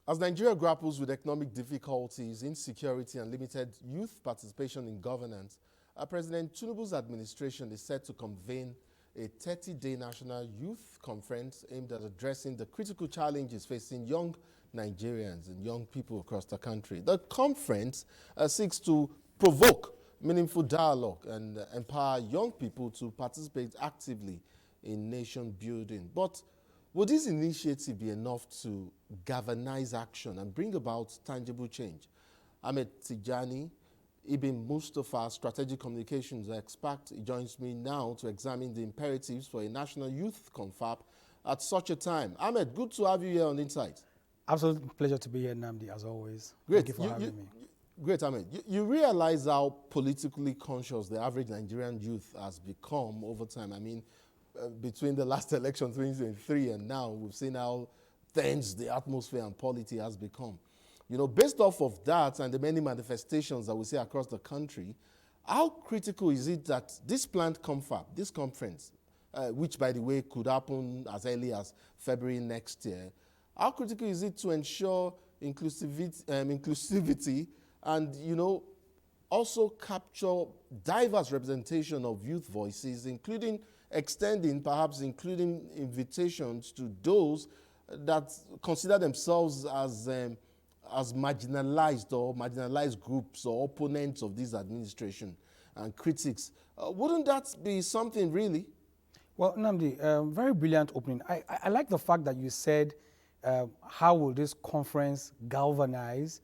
As Nigeria grapples with economic difficulties, insecurity, and limited youth participation in governance, President Tinubu's administration is set to convene a 30-day national youth conference aimed at addressing the critical challenges facing young Nigerians and young people across the country. The conference seeks to provoke meaningful dialogue and empower young people to participate actively in nation building. But would this initiative be enough to galvanize action and bring about tangible change? Ahmed Tijani, Ibn Mustafa, strategic communications expert, joins me now to examine the imperatives for a national youth confab at such a time. Ahmed, good to have you here on Insight. Absolute pleasure to be here, Namdi, as always. Great. Thank you for having me. Great, Ahmed. You realize how politically conscious the average Nigerian youth has become over time. I mean, between the last election, 2023, and now, we've seen how tense the atmosphere and polity has become. You know, based off of that and the many manifestations that we see across the country, how critical is it that this planned CONFAB, this conference, which, by the way, could happen as early as February next year, how critical is it to ensure inclusivity and, you know, also capture diverse representation of youth voices, including perhaps including invitations to those that consider themselves as marginalized groups or opponents of this administration and critics. Wouldn't that be something really? Well, Namdi, very brilliant opening. I like the fact that you said, how will this conference galvanize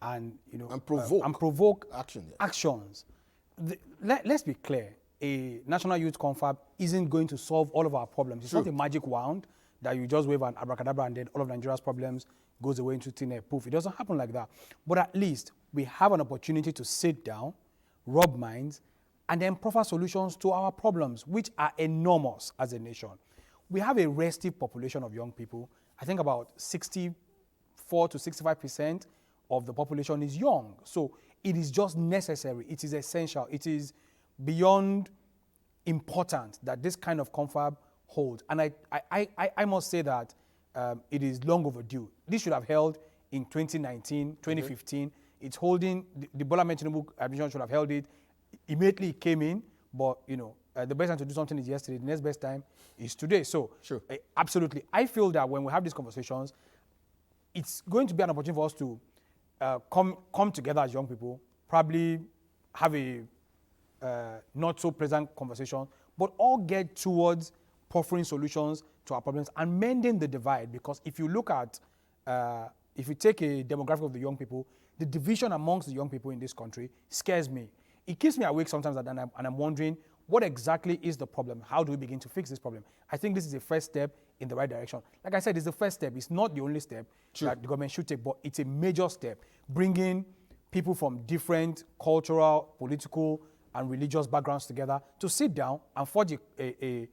and, you know, provoke action, yes. actions. Let's be clear. A national youth confab isn't going to solve all of our problems. It's not a magic wand that you just wave an abracadabra and then all of Nigeria's problems goes away into thin air. Poof. It doesn't happen like that. But at least we have an opportunity to sit down, rub minds, and then proffer solutions to our problems, which are enormous as a nation. We have a restive population of young people. I think about 64 to 65% of the population is young. So it is just necessary. It is essential. It is beyond important that this kind of confab holds. And I must say that it is long overdue. This should have held in 2019, 2015. It's holding, the Bola Tinubu administration should have held it. Immediately it came in, but you know, the best time to do something is yesterday. The next best time is today. So absolutely. I feel that when we have these conversations, it's going to be an opportunity for us to come together as young people, probably have a not so pleasant conversation, but all get towards proffering solutions to our problems and mending the divide. Because if you look at, if you take a demographic of the young people, the division amongst the young people in this country scares me. It keeps me awake sometimes, and I'm wondering, what exactly is the problem? How do we begin to fix this problem? I think this is a first step in the right direction. Like I said, it's the first step. It's not the only step that the government should take, but it's a major step, bringing people from different cultural, political, and religious backgrounds together to sit down and forge a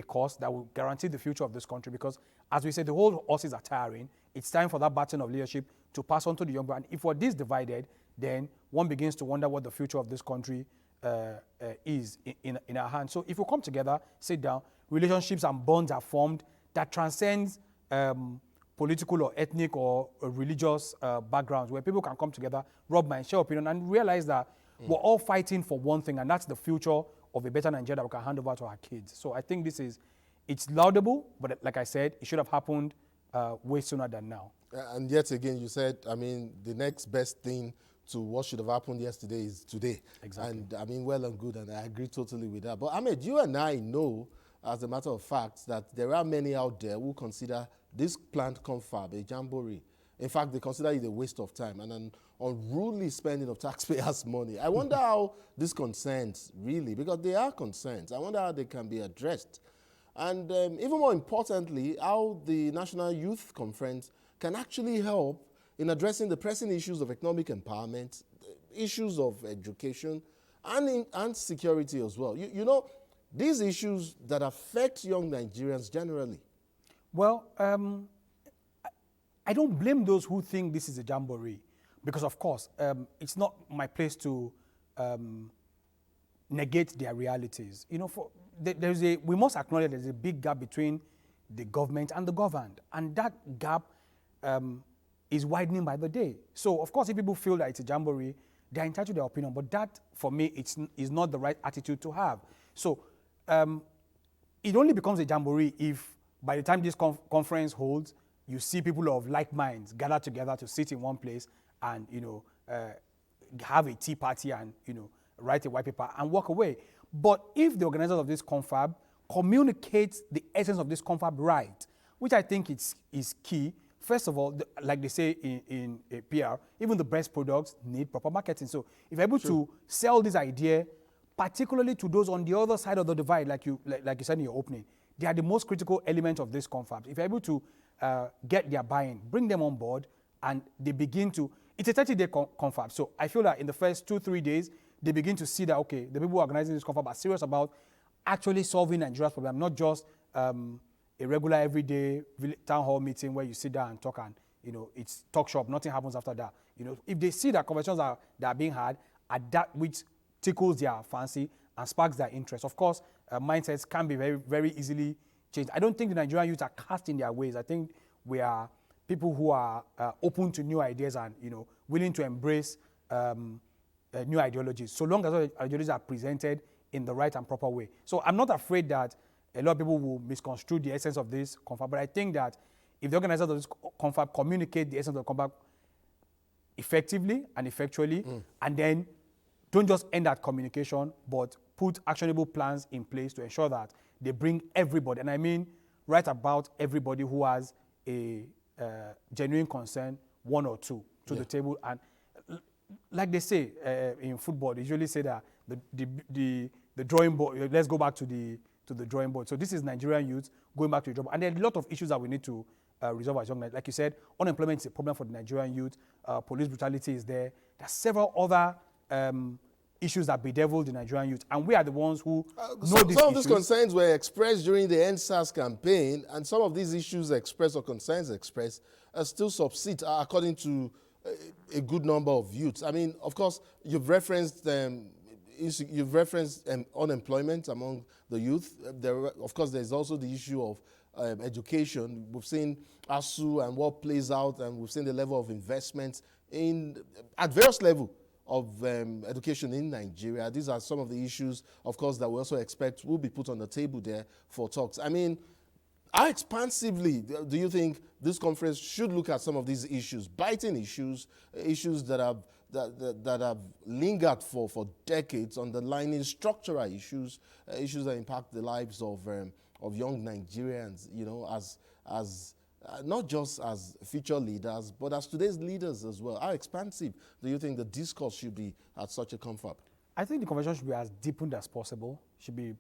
course that will guarantee the future of this country. Because, as we said, the whole horses are tiring. It's time for that baton of leadership to pass on to the young people. And if we're this divided, then one begins to wonder what the future of this country is in our hands. So if we come together, sit down, relationships and bonds are formed that transcends political or ethnic or religious backgrounds, where people can come together, rub minds, share opinion, and realize that we're all fighting for one thing, and that's the future of a better Nigeria that we can hand over to our kids. So I think it's laudable, but like I said, it should have happened way sooner than now. And yet again, you said, I mean, the next best thing to what should have happened yesterday is today. Exactly. And I mean, well and good, and I agree totally with that. But Ahmed, you and I know, as a matter of fact, that there are many out there who consider this planned confab a jamboree. In fact, they consider it a waste of time and an unruly spending of taxpayers' money. I wonder how these concerns really, because they are concerns, I wonder how they can be addressed. And even more importantly, how the National Youth Conference can actually help in addressing the pressing issues of economic empowerment, issues of education, and security as well. You know, these issues that affect young Nigerians generally. Well, I don't blame those who think this is a jamboree, because of course, it's not my place to negate their realities. You know, we must acknowledge there's a big gap between the government and the governed, and that gap is widening by the day. So, of course, if people feel that it's a jamboree, they're entitled to their opinion. But that, for me, is not the right attitude to have. So, it only becomes a jamboree if, by the time this conference holds, you see people of like minds gather together to sit in one place and, have a tea party and, write a white paper and walk away. But if the organizers of this confab communicate the essence of this confab right, which I think is key. First of all, like they say in PR, even the best products need proper marketing. So if you're able to sell this idea, particularly to those on the other side of the divide, like you said in your opening, they are the most critical element of this confab. If you're able to get their buy-in, bring them on board, and they begin to, it's a 30-day confab. So I feel that in the first 2-3 days, they begin to see that, okay, the people who are organizing this confab are serious about actually solving Nigeria's problem, not just a regular everyday town hall meeting where you sit down and talk and, it's talk shop, nothing happens after that. If they see that conversations that are being had at that which tickles their fancy and sparks their interest. Of course, mindsets can be very, very easily changed. I don't think the Nigerian youth are cast in their ways. I think we are people who are open to new ideas and, willing to embrace new ideologies, so long as those ideologies are presented in the right and proper way. So I'm not afraid that a lot of people will misconstrue the essence of this confab, but I think that if the organizers of this confab communicate the essence of the confab effectively and effectually, and then don't just end at communication, but put actionable plans in place to ensure that they bring everybody, and I mean right about everybody who has a genuine concern, one or two, to the table. And like they say in football, they usually say that the drawing board, let's go back to the drawing board. So this is Nigerian youth going back to the drawing board. And there are a lot of issues that we need to resolve as young. Like you said, unemployment is a problem for the Nigerian youth. Police brutality is there. There are several other issues that bedevil the Nigerian youth. And we are the ones who know these issues. Some of these concerns were expressed during the NSAS campaign, and some of these issues expressed or concerns expressed still subsist according to a good number of youths. I mean, of course, you've referenced unemployment among the youth. Of course, there's also the issue of education. We've seen ASU and what plays out, and we've seen the level of investment at various levels of education in Nigeria. These are some of the issues, of course, that we also expect will be put on the table there for talks. I mean, how expansively do you think this conference should look at some of these issues, biting issues, issues that have lingered for decades, underlining structural issues, issues that impact the lives of young Nigerians, as not just as future leaders, but as today's leaders as well? How expansive do you think the discourse should be at such a confab? I think the conversation should be as deepened as possible, should be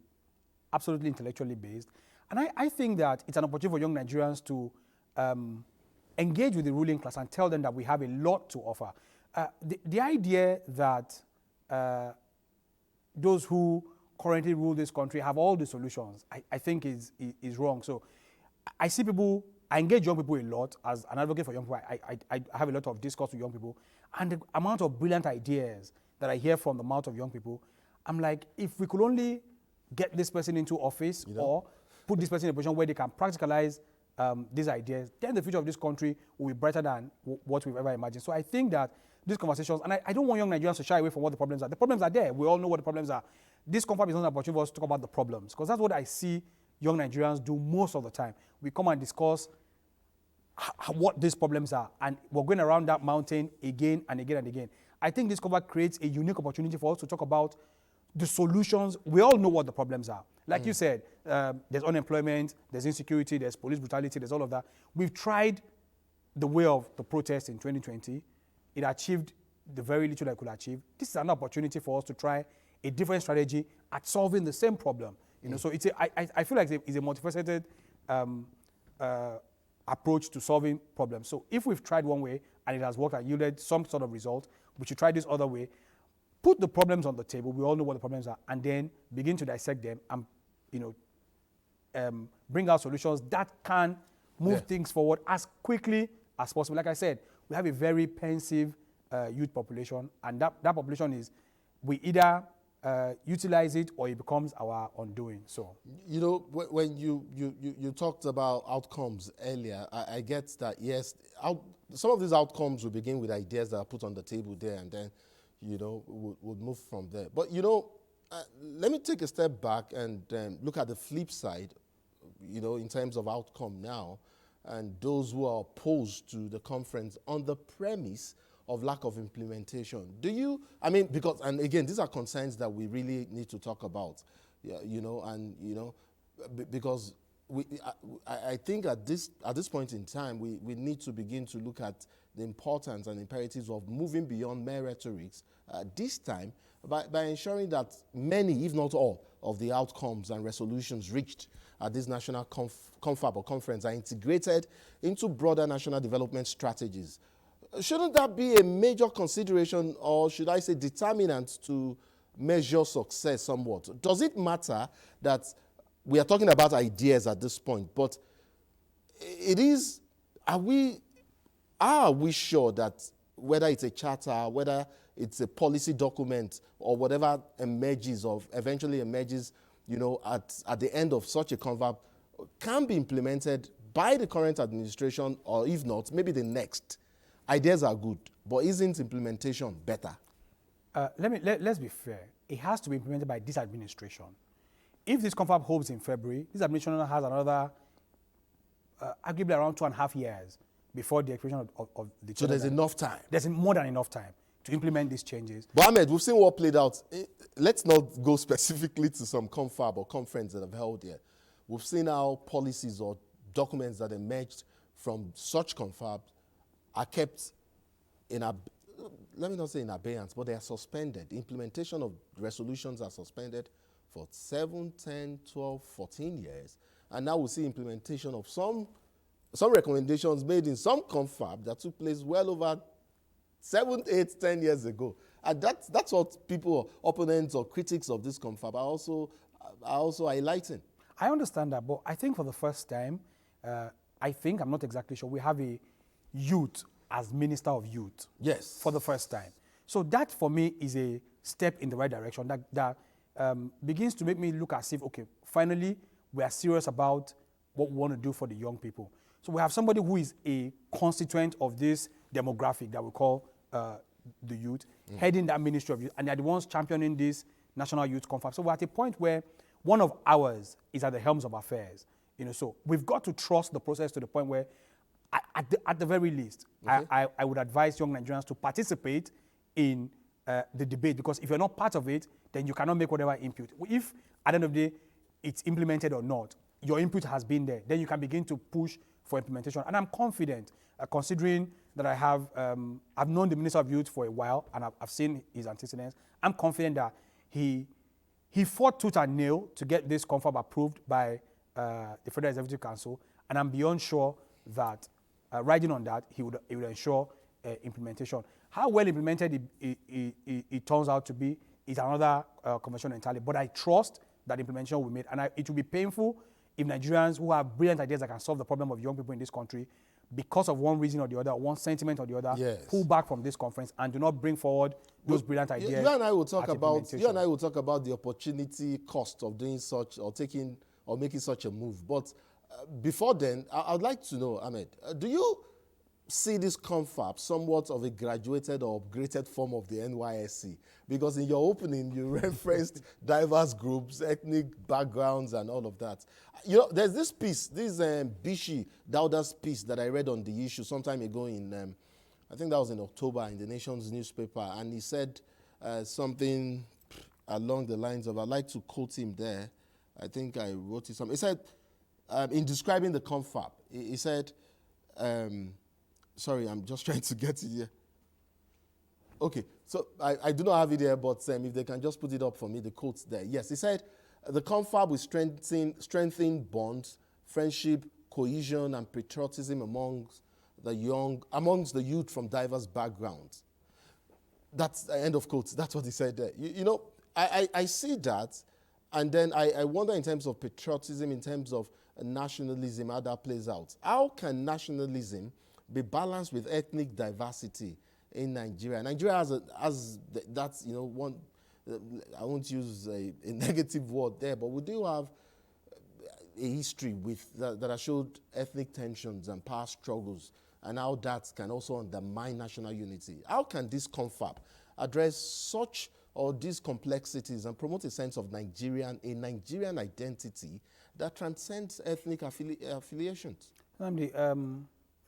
absolutely intellectually based. And I think that it's an opportunity for young Nigerians to engage with the ruling class and tell them that we have a lot to offer. The idea that those who currently rule this country have all the solutions, I think is wrong. So I see people, I engage young people a lot as an advocate for young people. I have a lot of discourse with young people, and the amount of brilliant ideas that I hear from the mouth of young people, I'm like, if we could only get this person into office or put this person in a position where they can practicalize these ideas, then the future of this country will be brighter than what we've ever imagined. So I think that these conversations, and I don't want young Nigerians to shy away from what the problems are. The problems are there. We all know what the problems are. This confab is not an opportunity for us to talk about the problems, because that's what I see young Nigerians do most of the time. We come and discuss what these problems are, and we're going around that mountain again and again and again. I think this confab creates a unique opportunity for us to talk about the solutions. We all know what the problems are. Like you said, there's unemployment, there's insecurity, there's police brutality, there's all of that. We've tried the way of the protest in 2020. It achieved the very little that it could achieve. This is an opportunity for us to try a different strategy at solving the same problem. So I feel like it's a multifaceted approach to solving problems. So if we've tried one way and it has worked and yielded some sort of result, we should try this other way. Put the problems on the table. We all know what the problems are, and then begin to dissect them and, bring out solutions that can move things forward as quickly as possible. Like I said, we have a very pensive youth population, and that population is, we either utilize it or it becomes our undoing. So, when you talked about outcomes earlier, I get that, yes, some of these outcomes will begin with ideas that are put on the table there, and then, we'll move from there. But, let me take a step back and look at the flip side, in terms of outcome now, and those who are opposed to the conference on the premise of lack of implementation. Because, and again, these are concerns that we really need to talk about, because I think at this point in time, we need to begin to look at the importance and imperatives of moving beyond mere rhetorics this time by ensuring that many, if not all, of the outcomes and resolutions reached at this national CONFAB or conference are integrated into broader national development strategies. Shouldn't that be a major consideration, or should I say determinant to measure success somewhat? Does it matter that we are talking about ideas at this point, but are we sure that whether it's a charter, whether it's a policy document, or whatever eventually emerges, at the end of such a CONFAB, can be implemented by the current administration, or if not, maybe the next? Ideas are good, but isn't implementation better? Let's be fair. It has to be implemented by this administration. If this CONFAB holds in February, this administration has another, arguably around 2.5 years before the expiration of the. So there's enough time. There's more than enough time to implement these changes. But Ahmed, we've seen what played out. Let's not go specifically to some CONFAB or conference that have held here. We've seen how policies or documents that emerged from such CONFAB are kept let me not say in abeyance, but they are suspended. The implementation of resolutions are suspended for 7, 10, 12, 14 years. And now we see implementation of some recommendations made in some CONFAB that took place well over 7, 8, 10 years ago. And that's what people, opponents or critics of this CONFAB are also highlighting. I understand that, but I think for the first time, I'm not exactly sure, we have a youth as Minister of Youth. Yes. For the first time. So that, for me, is a step in the right direction that begins to make me look as if, okay, finally, we are serious about what we want to do for the young people. So we have somebody who is a constituent of this demographic that we call the youth, heading that Ministry of Youth, and they're the ones championing this National Youth CONFAB. So we're at a point where one of ours is at the helms of affairs. So we've got to trust the process to the point where, at the very least, okay, I would advise young Nigerians to participate in the debate, because if you're not part of it, then you cannot make whatever input. If, at the end of the day, it's implemented or not, your input has been there, then you can begin to push for implementation. And I'm confident, considering that I've known the Minister of Youth for a while, and I've seen his antecedents. I'm confident that he fought tooth and nail to get this CONFAB approved by the Federal Executive Council, and I'm beyond sure that riding on that, he would ensure implementation. How well implemented it turns out to be is another conversation entirely. But I trust that implementation will be made, and it will be painful if Nigerians who have brilliant ideas that can solve the problem of young people in this country, because of one reason or the other, one sentiment or the other, yes, pull back from this conference and do not bring forward those brilliant ideas. You and I will talk about the opportunity cost of doing such or making such a move. But before then, I'd like to know, Ahmed, do you see this CONFAB somewhat of a graduated or upgraded form of the NYSC? Because in your opening, you referenced diverse groups, ethnic backgrounds, and all of that. There's this piece, Bishi Dauda's piece that I read on the issue some time ago in, I think that was in October, in the Nation's newspaper, and he said something along the lines of, I'd like to quote him there. I think I wrote it something. He said, in describing the CONFAB, he said, sorry, I'm just trying to get it here. Okay, so I do not have it here, but if they can just put it up for me, the quote's there. Yes, he said, the CONFAB will strengthen bonds, friendship, cohesion, and patriotism amongst the youth from diverse backgrounds. That's the end of quotes. That's what he said there. I see that, and then I wonder in terms of patriotism, in terms of nationalism, how that plays out. How can nationalism be balanced with ethnic diversity in Nigeria? Nigeria has that's one. I won't use a negative word there, but we do have a history that has showed ethnic tensions and past struggles. and how that can also undermine national unity. How can this CONFAB address such or these complexities and promote a sense of Nigerian identity that transcends ethnic affiliations? Nnamdi,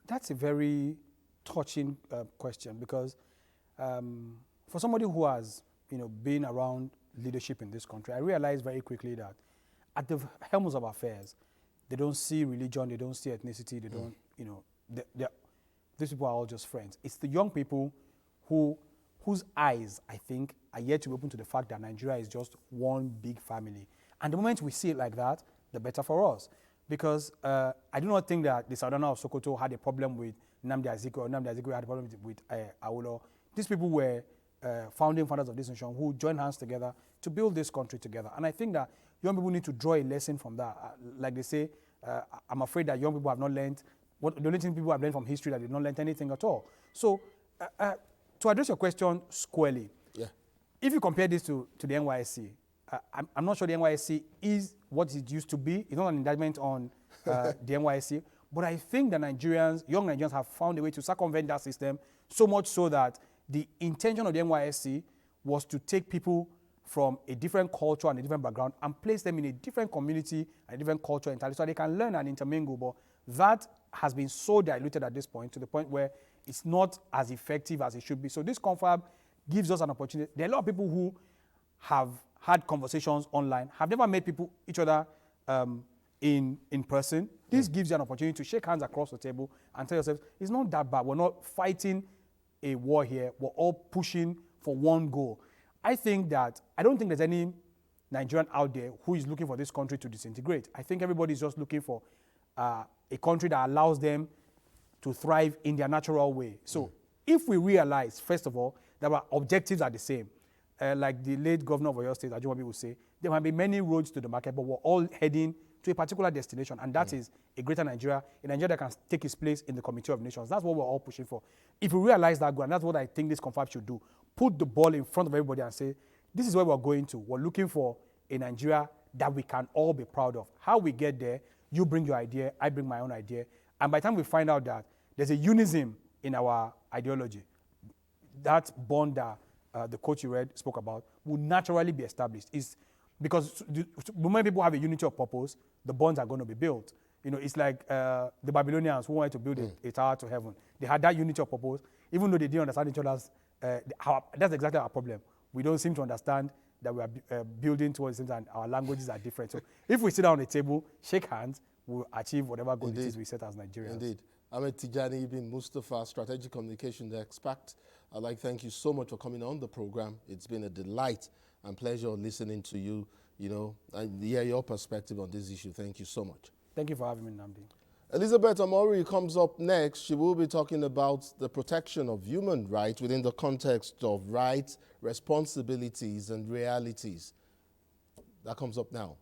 that's a very touching question, because for somebody who has been around leadership in this country, I realized very quickly that at the helms of affairs, they don't see religion, they don't see ethnicity, they don't, these people are all just friends. It's the young people whose eyes, I think, are yet to be open to the fact that Nigeria is just one big family. And the moment we see it like that, the better for us. Because I do not think that the Southerners of Sokoto had a problem with Nnamdi Azikiwe, or Nnamdi Azikiwe had a problem with Awolowo. These people were founding fathers of this nation who joined hands together to build this country together. And I think that young people need to draw a lesson from that. Like they say, I'm afraid that young people have not learned, the only thing people have learned from history, that they have not learned anything at all. So to address your question squarely, if you compare this to the NYSC, I'm not sure the NYSC is what it used to be. It's not an indictment on the NYSC, but I think that young Nigerians have found a way to circumvent that system, so much so that the intention of the NYSC was to take people from a different culture and a different background and place them in a different community and a different culture entirely, so they can learn and intermingle. But that has been so diluted at this point, to the point where it's not as effective as it should be. So this CONFAB gives us an opportunity. There are a lot of people who have had conversations online, have never met each other in person. This gives you an opportunity to shake hands across the table and tell yourself, it's not that bad. We're not fighting a war here. We're all pushing for one goal. I don't think there's any Nigerian out there who is looking for this country to disintegrate. I think everybody's just looking for a country that allows them to thrive in their natural way. So if we realize, first of all, that our objectives are the same, like the late governor of Oyo State, Ajumobi, would say, there might be many roads to the market, but we're all heading to a particular destination, and that is a greater Nigeria, a Nigeria that can take its place in the Committee of Nations. That's what we're all pushing for. If we realize that goal, and that's what I think this CONFAB should do, put the ball in front of everybody and say, this is where we're going to. We're looking for a Nigeria that we can all be proud of. How we get there, you bring your idea, I bring my own idea, and by the time we find out that there's a unism in our ideology, that bond that the coach you read spoke about will naturally be established. It's because the moment people have a unity of purpose, the bonds are going to be built. It's like the Babylonians who wanted to build a tower to heaven. They had that unity of purpose, even though they didn't understand each other's. That's exactly our problem. We don't seem to understand that we are building towards things, and our languages are different. So if we sit down on a table, shake hands, we'll achieve whatever goal it is we set as Nigerians. Indeed. Ahmed Tijani Ibn Mustafa, Strategic Communications Expert. I'd like to thank you so much for coming on the program. It's been a delight and pleasure listening to you, and hear your perspective on this issue. Thank you so much. Thank you for having me, Nnamdi. Elizabeth Omori comes up next. She will be talking about the protection of human rights within the context of rights, responsibilities, and realities. That comes up now.